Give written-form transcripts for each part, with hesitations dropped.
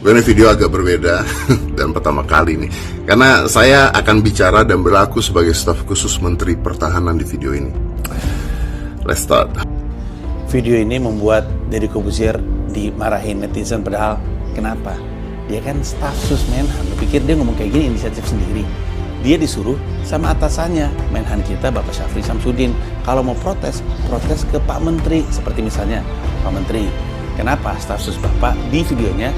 Ini video agak berbeda dan pertama kali nih, karena saya akan bicara dan berlaku sebagai staf khusus Menteri Pertahanan di video ini. Let's start. Video ini membuat Deddy Corbuzier dimarahin netizen, padahal kenapa? Dia kan staf sus Menhan. Lu pikir dia ngomong kayak gini inisiatif sendiri? Dia disuruh sama atasannya, Menhan kita Bapak Syafri Samsudin. Kalau mau protes, protes ke Pak Menteri. Seperti misalnya, Pak Menteri, kenapa staf sus Bapak di videonya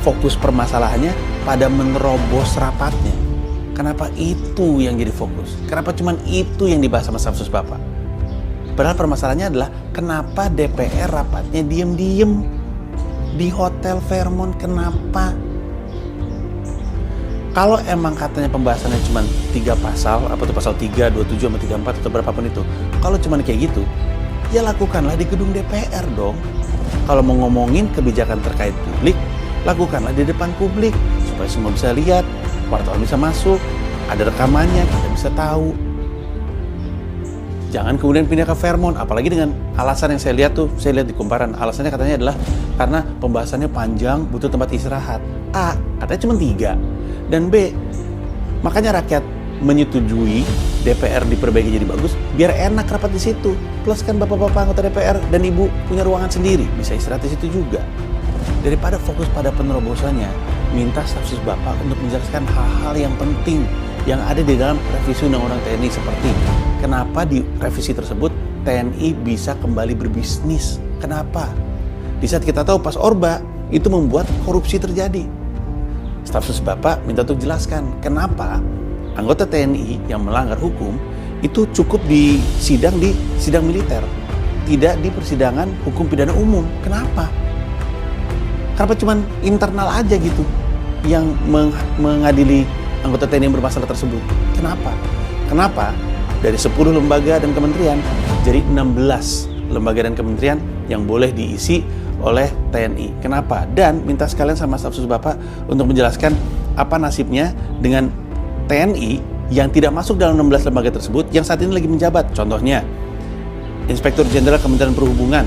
fokus permasalahannya pada menerobos rapatnya? Kenapa itu yang jadi fokus? Kenapa cuman itu yang dibahas sama staf sus Bapak? Padahal permasalahannya adalah kenapa DPR rapatnya diem-diem di Hotel Fairmont? Kenapa? Kalau emang katanya pembahasannya cuma 3 pasal, apa tuh pasal 3, 27, sama 34 atau berapapun itu, kalau cuma kayak gitu, ya lakukanlah di gedung DPR dong. Kalau mau ngomongin kebijakan terkait publik, lakukanlah di depan publik supaya semua bisa lihat, wartawan bisa masuk, ada rekamannya, kita bisa tahu. Jangan kemudian pindah ke Fairmont, apalagi dengan alasan yang saya lihat di kumparan, alasannya katanya adalah karena pembahasannya panjang, butuh tempat istirahat. A, katanya cuma 3. Dan B, makanya rakyat menyetujui DPR diperbaiki jadi bagus, biar enak rapat di situ. Plus kan bapak-bapak anggota DPR dan ibu punya ruangan sendiri, bisa istirahat di situ juga. Daripada fokus pada penerobosannya, minta staf sus Bapak untuk menjelaskan hal-hal yang penting yang ada di dalam revisi Undang-Undang TNI, seperti kenapa di revisi tersebut TNI bisa kembali berbisnis. Kenapa? Di saat kita tahu pas Orba itu membuat korupsi terjadi. Staf sus Bapak minta untuk jelaskan kenapa anggota TNI yang melanggar hukum itu cukup di sidang militer, tidak di persidangan hukum pidana umum. Kenapa? Kenapa cuma internal aja gitu yang mengadili anggota TNI yang bermasalah tersebut? Kenapa? Kenapa dari 10 lembaga dan kementerian jadi 16 lembaga dan kementerian yang boleh diisi oleh TNI? Kenapa? Dan minta sekalian sama staf sus Bapak untuk menjelaskan apa nasibnya dengan TNI yang tidak masuk dalam 16 lembaga tersebut yang saat ini lagi menjabat. Contohnya, Inspektur Jenderal Kementerian Perhubungan,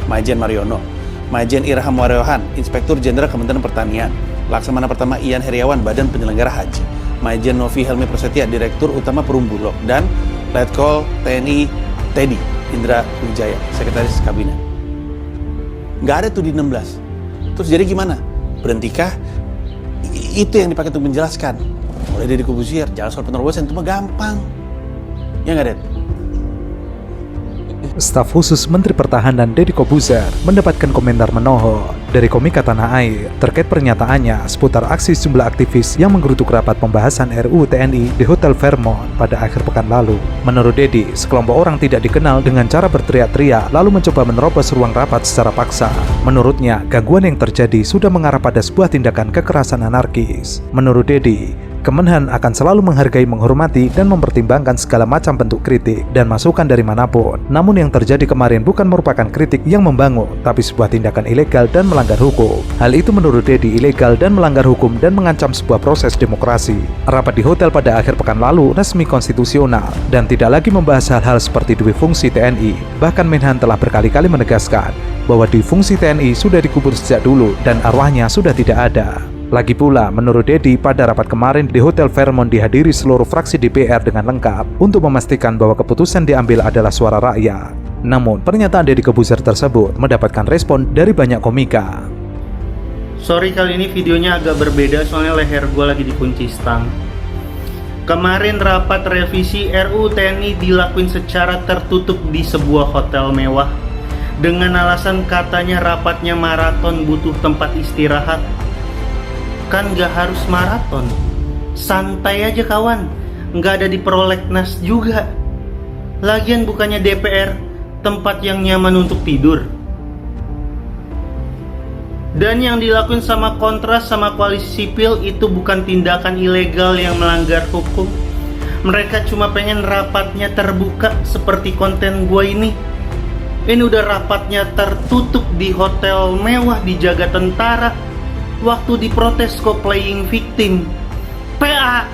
Majen Mariono, Majen Irham Waryohan, Inspektur Jenderal Kementerian Pertanian, Laksamana Pertama Ian Heriawan, Badan Penyelenggara Haji, Majen Novi Helmi Prasetya, Direktur Utama Perumbulok, dan Letkol TNI Teddy Indra Wijaya, Sekretaris Kabinet. Nggak ada tuh di 16. Terus jadi gimana? Berhentikah? Itu yang dipakai untuk menjelaskan oleh Deddy Corbuzier. Jangan soal penerobosan, itu mah gampang. Ya nggak, Det? Staf khusus Menteri Pertahanan Deddy Corbuzier mendapatkan komentar menohok dari Komika Tanah Air terkait pernyataannya seputar aksi sejumlah aktivis yang menggerutuk rapat pembahasan RUU TNI di Hotel Fairmont pada akhir pekan lalu. Menurut Deddy, sekelompok orang tidak dikenal dengan cara berteriak-teriak lalu mencoba menerobos ruang rapat secara paksa. Menurutnya, gangguan yang terjadi sudah mengarah pada sebuah tindakan kekerasan anarkis. Menurut Deddy, Kemenhan akan selalu menghargai, menghormati, dan mempertimbangkan segala macam bentuk kritik dan masukan dari manapun. Namun yang terjadi kemarin bukan merupakan kritik yang membangun, tapi sebuah tindakan ilegal dan melanggar hukum. Hal itu menurut Deddy ilegal dan melanggar hukum dan mengancam sebuah proses demokrasi. Rapat di hotel pada akhir pekan lalu resmi konstitusional dan tidak lagi membahas hal-hal seperti dui fungsi TNI. Bahkan Menhan telah berkali-kali menegaskan bahwa dui fungsi TNI sudah dikubur sejak dulu dan arwahnya sudah tidak ada. Lagi pula, menurut Deddy, pada rapat kemarin di Hotel Fairmont dihadiri seluruh fraksi DPR dengan lengkap untuk memastikan bahwa keputusan diambil adalah suara rakyat. Namun, pernyataan Deddy Corbuzier tersebut mendapatkan respon dari banyak komika. Sorry, kali ini videonya agak berbeda soalnya leher gue lagi dikunci stang. Kemarin rapat revisi RUU TNI dilakuin secara tertutup di sebuah hotel mewah dengan alasan katanya rapatnya maraton, butuh tempat istirahat. Kan gak harus maraton, santai aja kawan, gak ada di prolegnas juga. Lagian bukannya DPR tempat yang nyaman untuk tidur. Dan yang dilakuin sama Kontras sama Koalisi Sipil itu bukan tindakan ilegal yang melanggar hukum. Mereka cuma pengen rapatnya terbuka seperti konten gue ini. Ini udah rapatnya tertutup di hotel mewah dijaga tentara. Waktu diprotes kok playing victim. PA